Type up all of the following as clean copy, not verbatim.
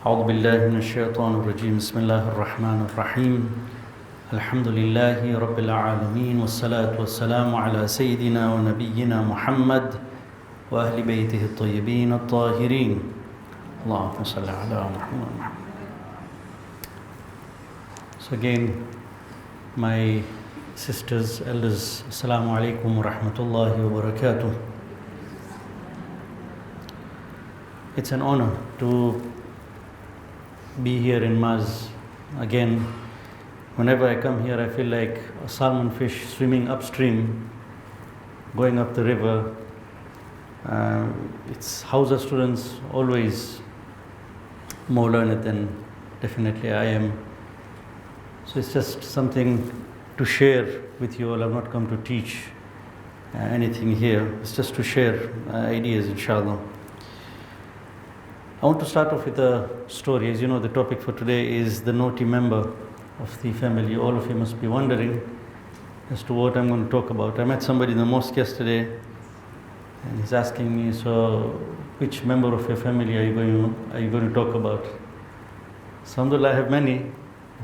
أعوذ بالله من الشيطان الرجيم بسم الله الرحمن الرحيم الحمد لله رب العالمين والصلاة والسلام على سيدنا ونبينا محمد وأهل بيته الطيبين الطاهرين اللهم صل على محمد. So again, my sisters, elders, Assalamu alaikum wa rahmatullahi wa barakatuh. It's an honor to be here in Maz again. Whenever I come here, I feel like a salmon fish swimming upstream, going up the river. It's Hausa students always more learned than definitely I am. So it's just something to share with you all. I've not come to teach anything here. It's just to share ideas, inshallah. I want to start off with a story. As you know, the topic for today is the naughty member of the family. All of you must be wondering as to what I'm going to talk about. I met somebody in the mosque yesterday and he's asking me, so which member of your family are you going to talk about? So, alhamdulillah, I have many.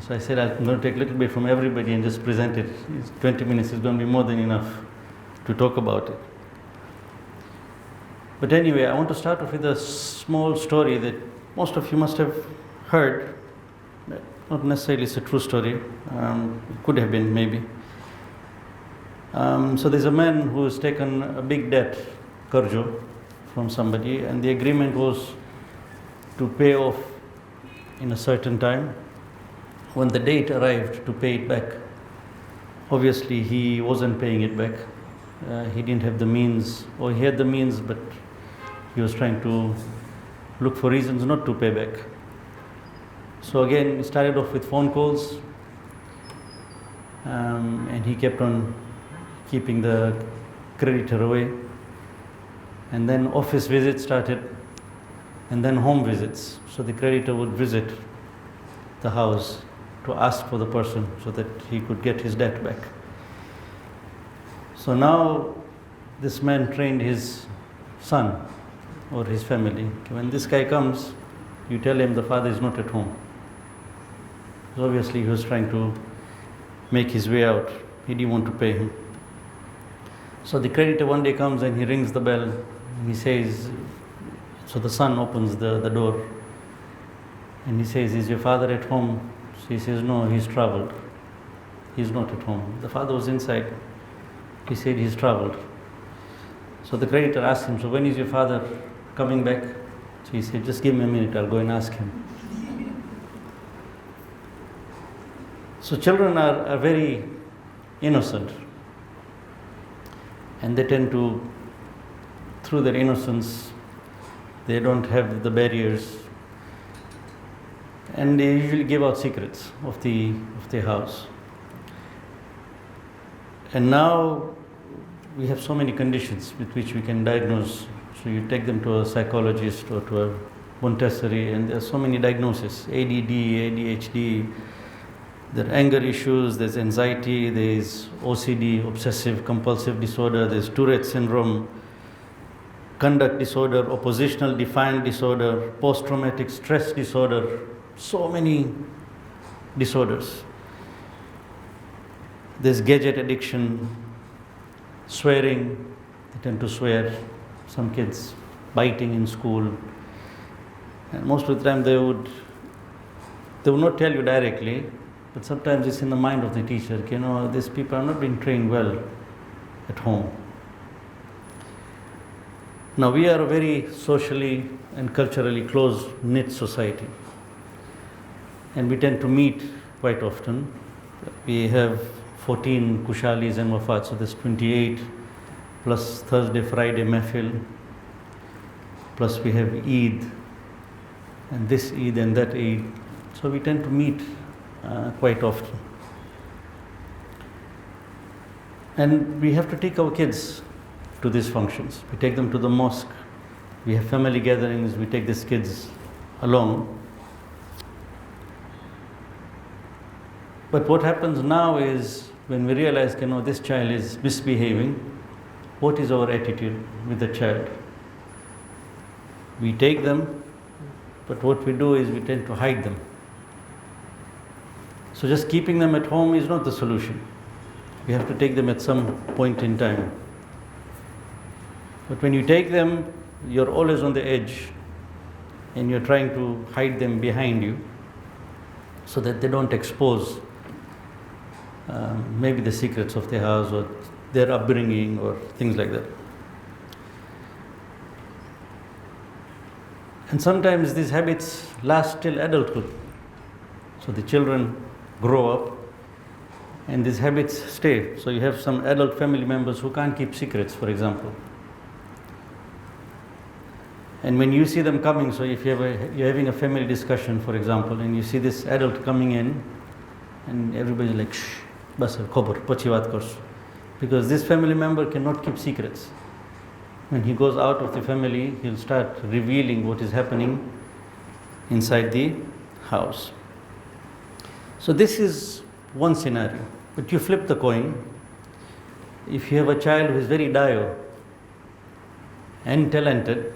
So I said I'm going to take a little bit from everybody and just present it. 20 minutes is going to be more than enough to talk about it. But anyway, I want to start off with a small story that most of you must have heard. Not necessarily it's a true story. It could have been, maybe. So there's a man who has taken a big debt, karjo, from somebody, and the agreement was to pay off in a certain time. When the date arrived to pay it back, obviously he wasn't paying it back. He didn't have the means, or he had the means, but he was trying to look for reasons not to pay back. So again, he started off with phone calls, and he kept on keeping the creditor away. And then office visits started, and then home visits. So the creditor would visit the house to ask for the person so that he could get his debt back. So now this man trained his son or his family. When this guy comes, you tell him the father is not at home. So obviously he was trying to make his way out. He didn't want to pay him. So the creditor one day comes and he rings the bell. He says, so the son opens the door and he says, is your father at home? So he says, no, he's traveled. He's not at home. The father was inside. He said he's traveled. So the creditor asked him, so when is your father coming back? So he said, just give me a minute, I'll go and ask him. So children are very innocent, and they tend to, through their innocence, they don't have the barriers, and they usually give out secrets of the house. And now we have so many conditions with which we can diagnose. So you take them to a psychologist or to a Montessori, and there are so many diagnoses: ADD, ADHD. There are anger issues, there's anxiety, there's OCD, obsessive compulsive disorder, there's Tourette syndrome, conduct disorder, oppositional defiant disorder, post-traumatic stress disorder, so many disorders. There's gadget addiction, swearing, they tend to swear, some kids biting in school. And most of the time they would not tell you directly, but sometimes it's in the mind of the teacher. These people are not being trained well at home. Now we are a very socially and culturally close-knit society, and we tend to meet quite often. We have 14 kushalis and wafat, so there's 28, plus Thursday, Friday mehfil, plus we have Eid, and this Eid and that Eid. So we tend to meet quite often. And we have to take our kids to these functions. We take them to the mosque. We have family gatherings. We take these kids along. But what happens now is, when we realize, this child is misbehaving, what is our attitude with the child? We take them, but what we do is we tend to hide them. So just keeping them at home is not the solution. We have to take them at some point in time. But when you take them, you're always on the edge and you're trying to hide them behind you so that they don't expose maybe the secrets of their house or their upbringing or things like that. And sometimes these habits last till adulthood. So the children grow up and these habits stay. So you have some adult family members who can't keep secrets, for example. And when you see them coming, so if you're having a family discussion, for example, and you see this adult coming in, and everybody's like, shh, bas khabar, pachi baat karsu. Because this family member cannot keep secrets. When he goes out of the family, he'll start revealing what is happening inside the house. So this is one scenario. But you flip the coin. If you have a child who is very dio and talented,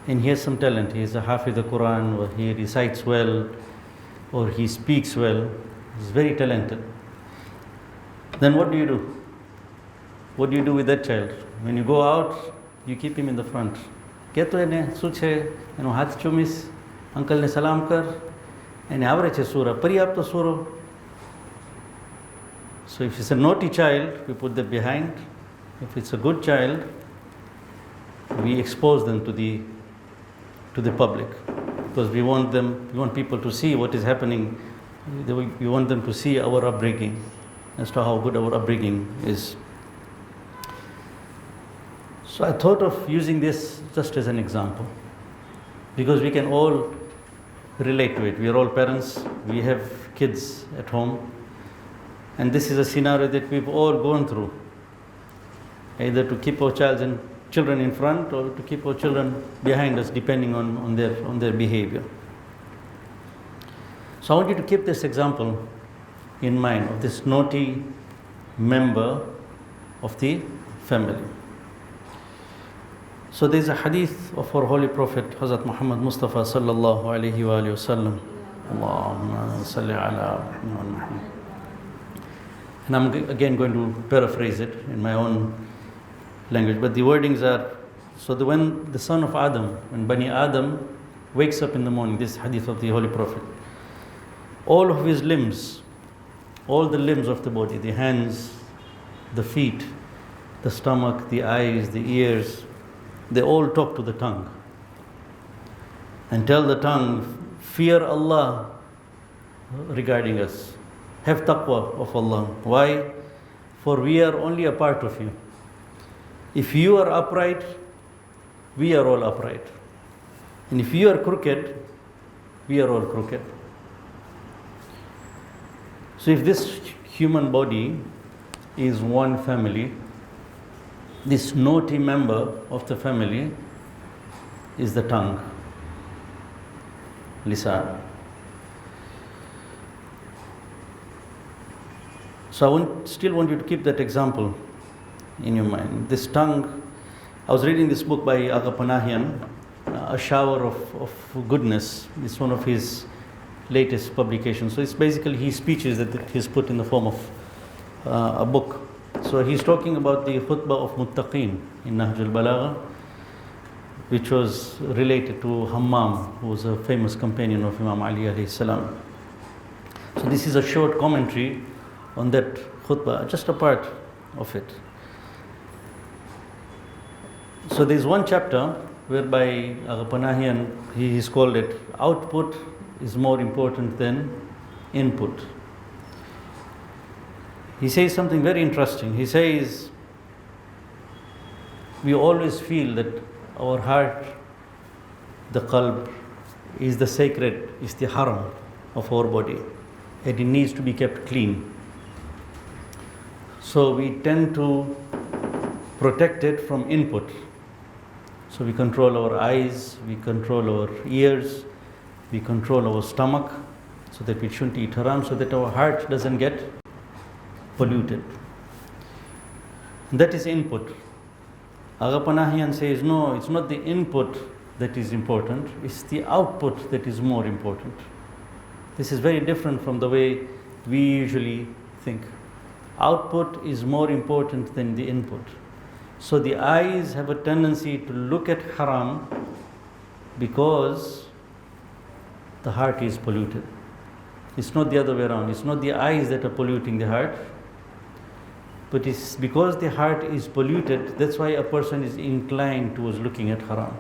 and he has some talent, he is a Hafiz the Quran, or he recites well, or he speaks well, he's very talented. Then what do you do? What do you do with that child? When you go out, you keep him in the front. Keto ene suche, eno hath chumis, uncle ne salam kar, ene avreche surah, pariyapto suro. So if it's a naughty child, we put them behind. If it's a good child, we expose them to the public, because we want people to see what is happening. We want them to see our upbringing, as to how good our upbringing is. So I thought of using this just as an example, because we can all relate to it. We are all parents, we have kids at home, and this is a scenario that we've all gone through, either to keep our children in front or to keep our children behind us, depending on their behavior. So I want you to keep this example in mind of this naughty member of the family. So there is a hadith of our Holy Prophet Hazrat Muhammad Mustafa sallallahu alaihi wasallam. Allahumma salli ala Muhammad. And I'm again going to paraphrase it in my own language, but the wordings are, so that when the son of Adam, when Bani Adam wakes up in the morning, this hadith of the Holy Prophet, all of his limbs, all the limbs of the body, the hands, the feet, the stomach, the eyes, the ears, they all talk to the tongue and tell the tongue, fear Allah regarding us, have taqwa of Allah. Why? For we are only a part of you. If you are upright, we are all upright. And if you are crooked, we are all crooked. So if this human body is one family, this naughty member of the family is the tongue, lisan. So I still want you to keep that example in your mind. This tongue, I was reading this book by Aga Panahian, A Shower of Goodness. It's one of his latest publications. So it's basically his speeches that he's put in the form of a book. So he's talking about the khutbah of Muttaqeen in Nahj al-Balagha, which was related to Hammam, who was a famous companion of Imam Ali alayhi salam. So this is a short commentary on that khutbah, just a part of it. So there's one chapter whereby Panahian, he's called it, output is more important than input. He says something very interesting. He says, we always feel that our heart, the qalb, is the sacred, is the haram of our body, and it needs to be kept clean. So we tend to protect it from input. So we control our eyes, we control our ears, we control our stomach, so that we shouldn't eat haram, so that our heart doesn't get polluted. And that is input. Aga Panahian says, no, it's not the input that is important, it's the output that is more important. This is very different from the way we usually think. Output is more important than the input. So the eyes have a tendency to look at haram because the heart is polluted. It's not the other way around. It's not the eyes that are polluting the heart, but it's because the heart is polluted, that's why a person is inclined towards looking at haram.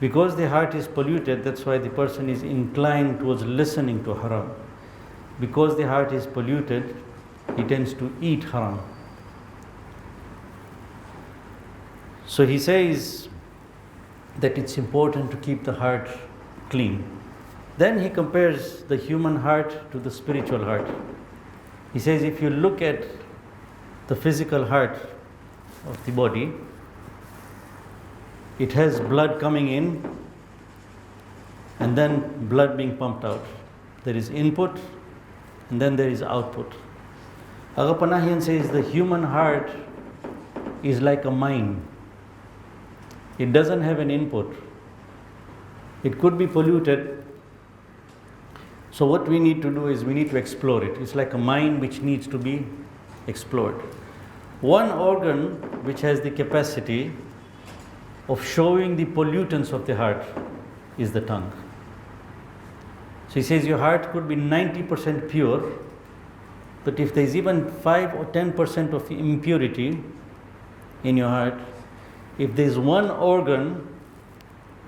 Because the heart is polluted, that's why the person is inclined towards listening to haram. Because the heart is polluted, he tends to eat haram. So he says that it's important to keep the heart clean. Then he compares the human heart to the spiritual heart. He says if you look at the physical heart of the body, it has blood coming in and then blood being pumped out. There is input and then there is output. Aga Panahian says the human heart is like a mine. It doesn't have an input. It could be polluted. So what we need to do is we need to explore it. It's like a mine which needs to be explored. One organ which has the capacity of showing the pollutants of the heart is the tongue. So he says your heart could be 90% pure, but if there is even 5 or 10% of impurity in your heart, if there is one organ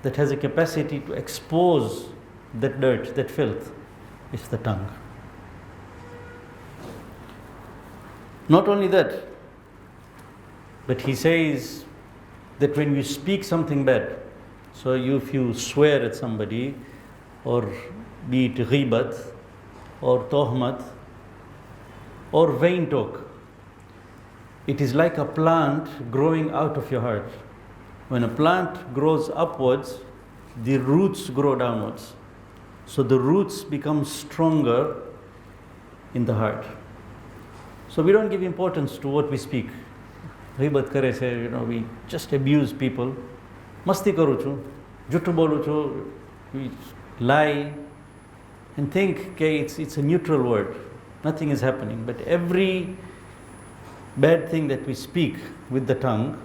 that has a capacity to expose that dirt, that filth, it's the tongue. Not only that, but he says that when you speak something bad, so if you swear at somebody, or be it ghibat, or tohmat, or vain talk, it is like a plant growing out of your heart. When a plant grows upwards, the roots grow downwards. So the roots become stronger in the heart. So we don't give importance to what we speak. Ghibat kare se, we just abuse people. Masti karu chu, juttu bolu chu, we lie and think, okay, it's a neutral word. Nothing is happening. But every bad thing that we speak with the tongue,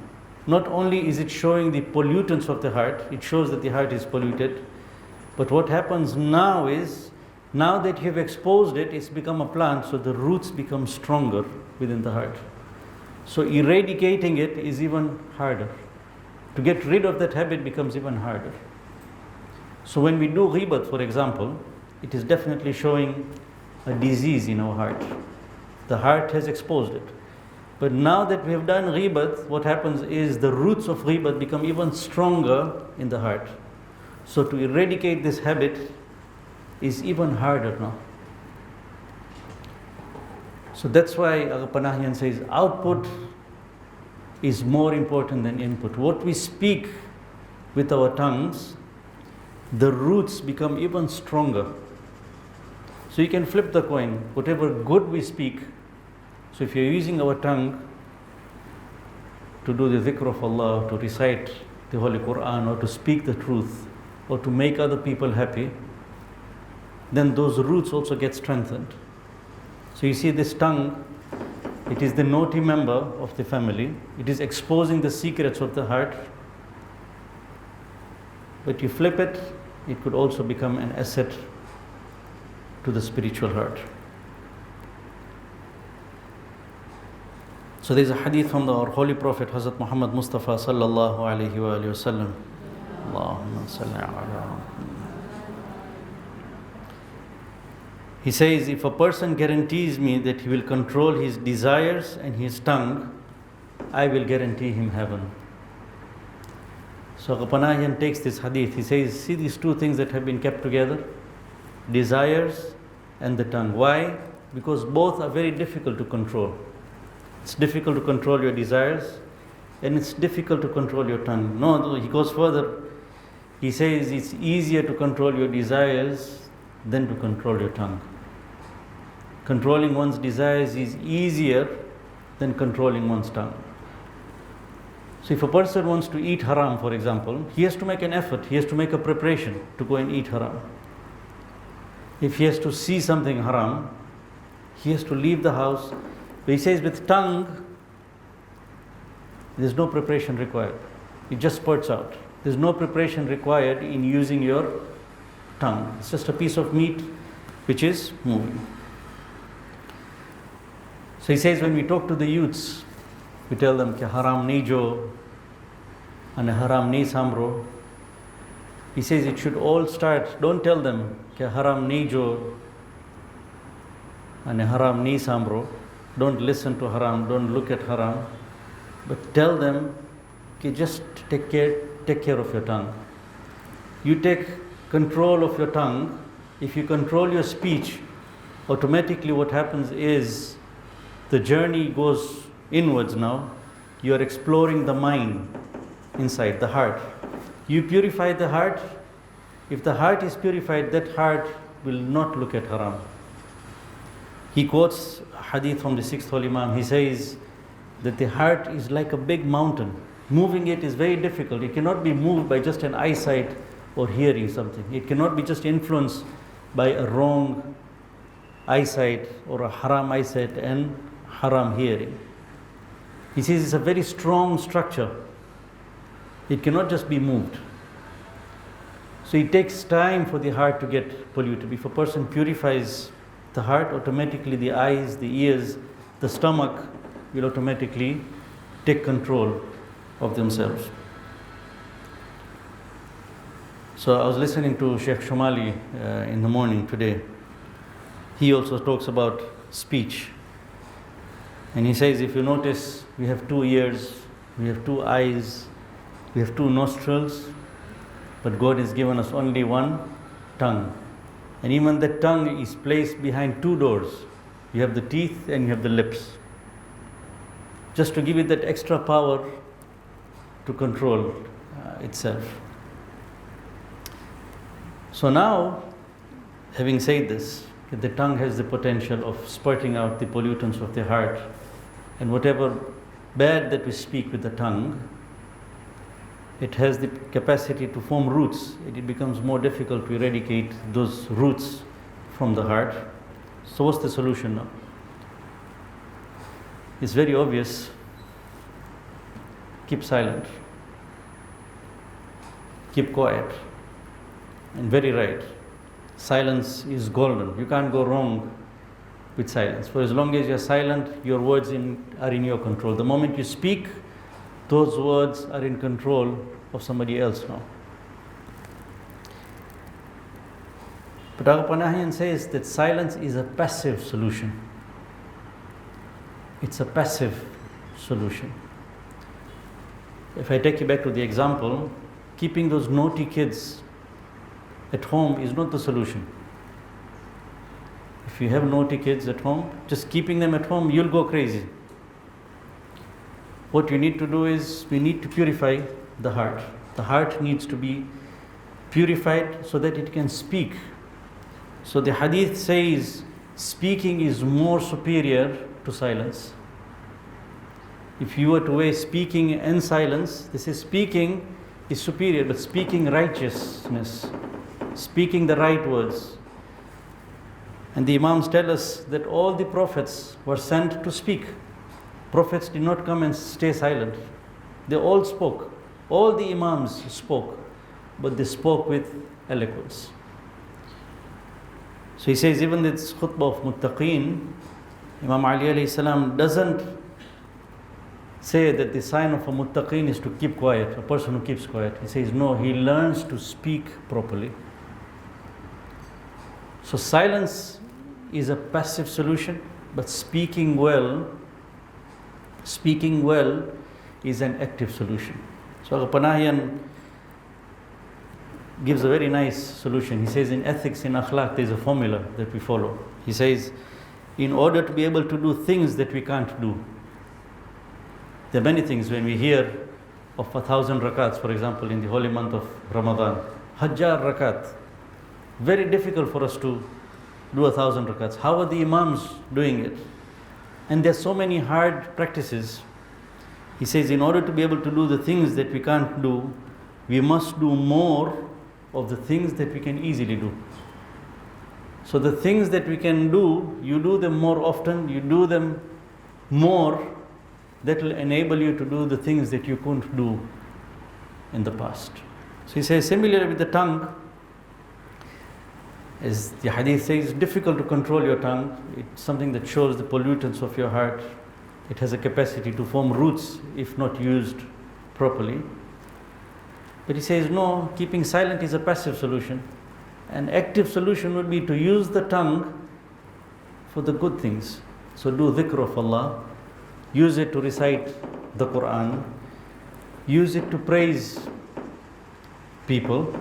not only is it showing the pollutants of the heart, it shows that the heart is polluted, but what happens now is, now that you have exposed it, it's become a plant, so the roots become stronger within the heart. So eradicating it is even harder. To get rid of that habit becomes even harder. So when we do ghibat, for example, it is definitely showing a disease in our heart. The heart has exposed it. But now that we have done ghibat, what happens is the roots of ghibat become even stronger in the heart. So to eradicate this habit is even harder now. So that's why Panahian says output is more important than input. What we speak with our tongues, the roots become even stronger. So you can flip the coin. Whatever good we speak, so if you're using our tongue to do the dhikr of Allah, to recite the Holy Quran, or to speak the truth, or to make other people happy, then those roots also get strengthened. So you see this tongue, it is the naughty member of the family. It is exposing the secrets of the heart. But you flip it, it could also become an asset to the spiritual heart. So there is a hadith from our Holy Prophet Hazrat Muhammad Mustafa sallallahu alayhi wa sallam. Allahumma salli ala. He says, if a person guarantees me that he will control his desires and his tongue, I will guarantee him heaven. So Panahian takes this hadith. He says, see these two things that have been kept together? Desires and the tongue. Why? Because both are very difficult to control. It's difficult to control your desires and it's difficult to control your tongue. No, he goes further. He says it's easier to control your desires than to control your tongue. Controlling one's desires is easier than controlling one's tongue. So if a person wants to eat haram, for example, he has to make an effort, he has to make a preparation to go and eat haram. If he has to see something haram, he has to leave the house. But he says with tongue, there's no preparation required. It just spurts out. There's no preparation required in using your tongue. It's just a piece of meat which is moving. So he says when we talk to the youths, we tell them कि haram nahi jo and haram nahi samro. He says it should all start. Don't tell them कि haram nahi jo and haram nahi samro. Don't listen to haram. Don't look at haram. But tell them कि just take care of your tongue. You take control of your tongue. If you control your speech, automatically what happens is the journey goes inwards now. You are exploring the mind inside, the heart. You purify the heart. If the heart is purified, that heart will not look at haram. He quotes a hadith from the 6th Holy Imam. He says that the heart is like a big mountain. Moving it is very difficult. It cannot be moved by just an eyesight or hearing something. It cannot be just influenced by a wrong eyesight or a haram eyesight and haram hearing. He says it's a very strong structure. It cannot just be moved. So it takes time for the heart to get polluted. If a person purifies the heart, automatically the eyes, the ears, the stomach will automatically take control of themselves. So I was listening to Sheikh Shumali in the morning today. He also talks about speech. And he says, if you notice, we have 2 ears, we have 2 eyes, we have 2 nostrils, but God has given us only 1 tongue. And even the tongue is placed behind 2 doors. You have the teeth and you have the lips. Just to give it that extra power to control itself. So now, having said this, the tongue has the potential of spurting out the pollutants of the heart, and whatever bad that we speak with the tongue, it has the capacity to form roots. It becomes more difficult to eradicate those roots from the heart. So what's the solution now? It's very obvious. Keep silent. Keep quiet. And very right. Silence is golden. You can't go wrong with silence. For as long as you're silent, your words are in your control. The moment you speak, those words are in control of somebody else now. But Agha says that silence is a passive solution. It's a passive solution. If I take you back to the example, keeping those naughty kids at home is not the solution. If you have naughty kids at home, just keeping them at home, you'll go crazy. What you need to do is, we need to purify the heart. The heart needs to be purified so that it can speak. So the hadith says, speaking is more superior to silence. If you were to weigh speaking and silence, this is speaking is superior, but speaking righteousness, speaking the right words. And the Imams tell us that all the prophets were sent to speak. Prophets did not come and stay silent. They all spoke. All the Imams spoke, but they spoke with eloquence. So he says, even this khutbah of muttaqeen, Imam Ali alayhi salam doesn't say that the sign of a muttaqeen is to keep quiet, a person who keeps quiet. He says, no, he learns to speak properly. So silence is a passive solution, but speaking well is an active solution. So Panahian gives a very nice solution. He says in ethics, in akhlaq, there's a formula that we follow. He says, in order to be able to do things that we can't do, there are many things. When we hear of 1,000 rakats, for example, in the holy month of Ramadan, Hajjar rakat, very difficult for us to do 1,000 rakats. How are the Imams doing it? And there's so many hard practices. He says, in order to be able to do the things that we can't do, we must do more of the things that we can easily do. So the things that we can do, you do them more often, you do them more, that will enable you to do the things that you couldn't do in the past. So he says, similarly with the tongue, as the hadith says, it's difficult to control your tongue. It's something that shows the pollutants of your heart. It has a capacity to form roots if not used properly. But he says, no, keeping silent is a passive solution. An active solution would be to use the tongue for the good things. So do dhikr of Allah, use it to recite the Quran, use it to praise people,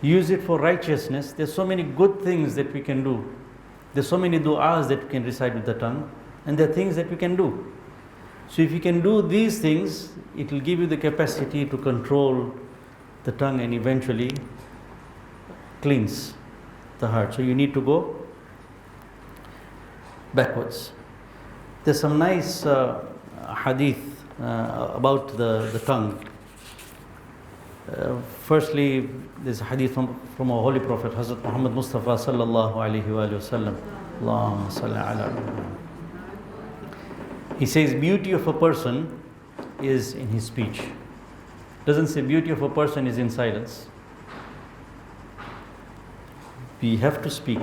use it for righteousness. There's so many good things that we can do. There's so many du'as that we can recite with the tongue, and there are things that we can do. So if you can do these things, it will give you the capacity to control the tongue and eventually cleanse the heart. So you need to go backwards. There's some nice hadith about the tongue. Firstly, there's a hadith from our Holy Prophet, Hazrat Muhammad Mustafa sallallahu alayhi wa sallam. Allahumma salli ala Muhammad. He says, beauty of a person is in his speech. Doesn't say beauty of a person is in silence. We have to speak.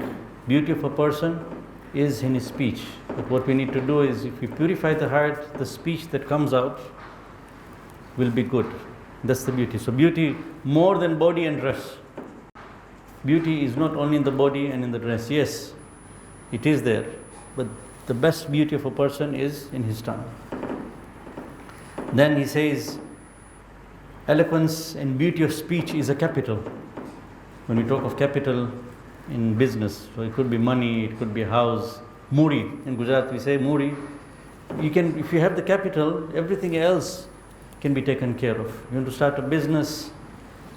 Beauty of a person is in his speech. But what we need to do is, if we purify the heart, the speech that comes out will be good. That's the beauty. So beauty more than body and dress. Beauty is not only in the body and in the dress. Yes, it is there. But the best beauty of a person is in his tongue. Then he says, eloquence and beauty of speech is a capital. When we talk of capital in business, so it could be money, it could be a house. Muri, in Gujarat we say muri. You can, if you have the capital, everything else can be taken care of. You want to start a business,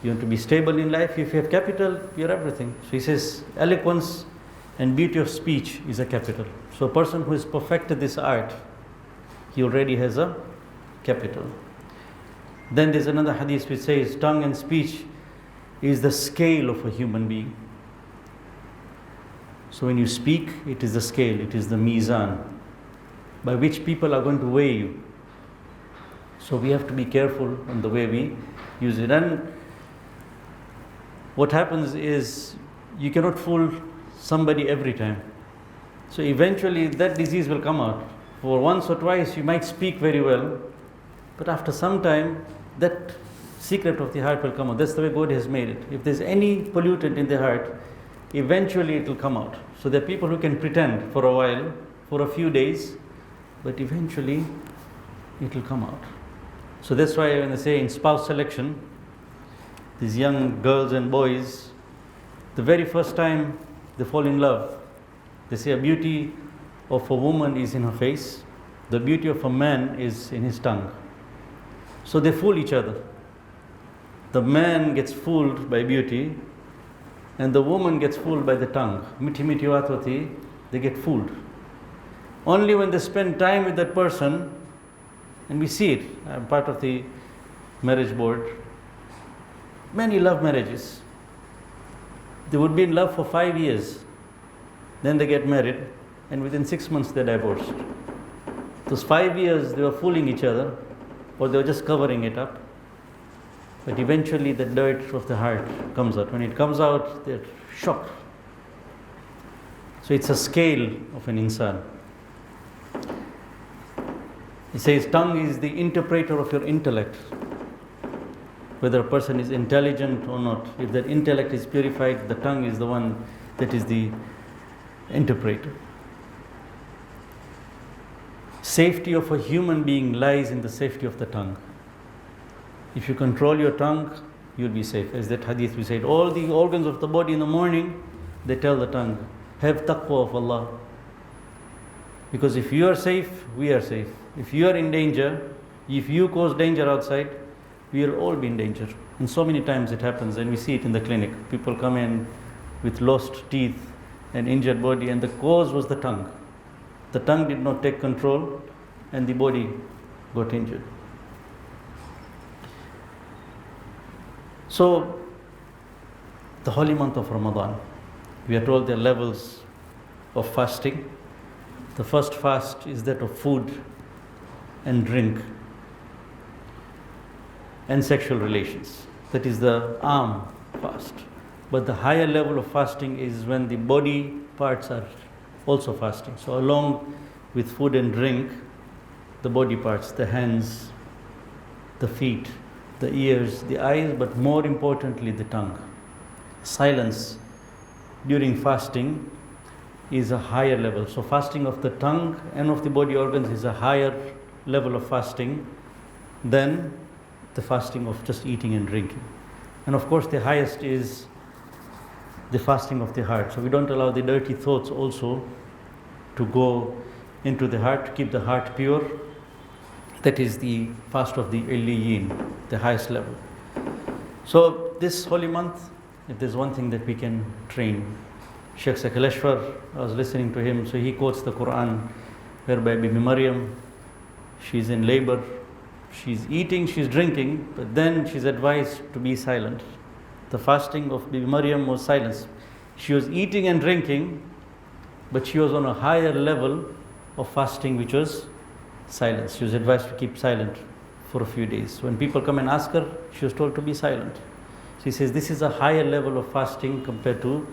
you want to be stable in life, if you have capital, you're everything. So he says, eloquence and beauty of speech is a capital. So a person who has perfected this art, he already has a capital. Then there's another hadith which says, tongue and speech is the scale of a human being. So when you speak, it is the scale, it is the mizan, by which people are going to weigh you. So we have to be careful on the way we use it. And what happens is, you cannot fool somebody every time. So eventually that disease will come out. For once or twice you might speak very well, but after some time that secret of the heart will come out. That's the way God has made it. If there's any pollutant in the heart, eventually it will come out. So there are people who can pretend for a while, for a few days, but eventually it will come out. So that's why when they say in spouse selection, these young girls and boys, the very first time they fall in love, they say a beauty of a woman is in her face, the beauty of a man is in his tongue. So they fool each other. The man gets fooled by beauty, and the woman gets fooled by the tongue. Mithi mithi baat hoti, they get fooled. Only when they spend time with that person, and we see it, I'm part of the marriage board, many love marriages. They would be in love for 5 years, then they get married, and within 6 months they're divorced. Those 5 years they were fooling each other, or they were just covering it up. But eventually the dirt of the heart comes out. When it comes out, they're shocked. So it's a scale of an insan. He says tongue is the interpreter of your intellect. Whether a person is intelligent or not, if that intellect is purified, the tongue is the one that is the interpreter. Safety of a human being lies in the safety of the tongue. If you control your tongue, you'll be safe. As that hadith we said, all the organs of the body in the morning, they tell the tongue, have taqwa of Allah. Because if you are safe, we are safe. If you are in danger, if you cause danger outside, we will all be in danger. And so many times it happens, and we see it in the clinic. People come in with lost teeth and injured body, and the cause was the tongue. The tongue did not take control, and the body got injured. So, the holy month of Ramadan, we are told there are levels of fasting. The first fast is that of food and drink and sexual relations. That is the arm fast. But the higher level of fasting is when the body parts are also fasting. So along with food and drink, the body parts, the hands, the feet, the ears, the eyes, but more importantly the tongue. Silence during fasting is a higher level. So fasting of the tongue and of the body organs is a higher level of fasting than the fasting of just eating and drinking. And of course the highest is the fasting of the heart. So we don't allow the dirty thoughts also to go into the heart, to keep the heart pure. That is the fast of the Illiyin, the highest level. So this holy month, if there's one thing that we can train, Sheikh Sakaleshwar, I was listening to him, so he quotes the Quran, whereby Bibi Maryam, she's in labor, she's eating, she's drinking, but then she's advised to be silent. The fasting of Bibi Maryam was silence. She was eating and drinking, but she was on a higher level of fasting, which was silence. She was advised to keep silent for a few days. When people come and ask her, she was told to be silent. So he says this is a higher level of fasting compared to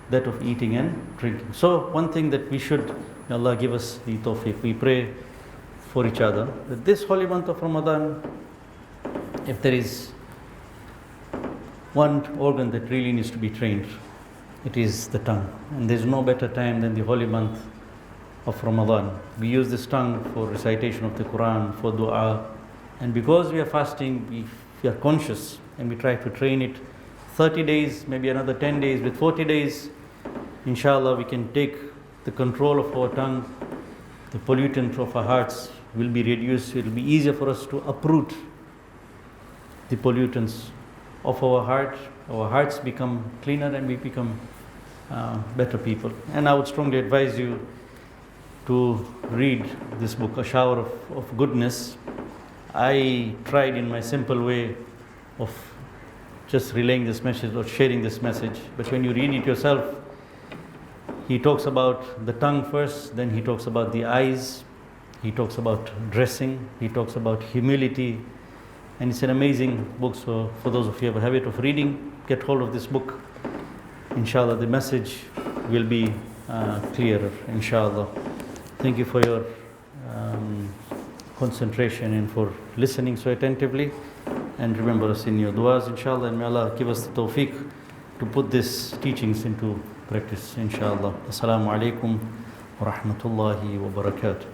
that of eating and drinking. So one thing that we should, may Allah give us the tawfiq, we pray for each other, that this holy month of Ramadan, if there is one organ that really needs to be trained, it is the tongue. And there's no better time than the holy month of Ramadan. We use this tongue for recitation of the Quran, for dua, and because we are fasting, we are conscious and we try to train it 30 days, maybe another 10 days, with 40 days, inshallah we can take the control of our tongue, the pollutant of our hearts will be reduced. It will be easier for us to uproot the pollutants of our heart. Our hearts become cleaner and we become better people. And I would strongly advise you to read this book, A Shower of Goodness. I tried in my simple way of just relaying this message or sharing this message, but when you read it yourself, he talks about the tongue first, then he talks about the eyes, he talks about dressing, he talks about humility, and it's an amazing book. So for those of you who have a habit of reading, get hold of this book. Inshallah, the message will be clearer, inshallah. Thank you for your concentration and for listening so attentively. And remember us in your du'as, inshallah, and may Allah give us the tawfiq to put these teachings into practice, inshallah. Assalamu alaikum wa rahmatullahi wa barakatuh.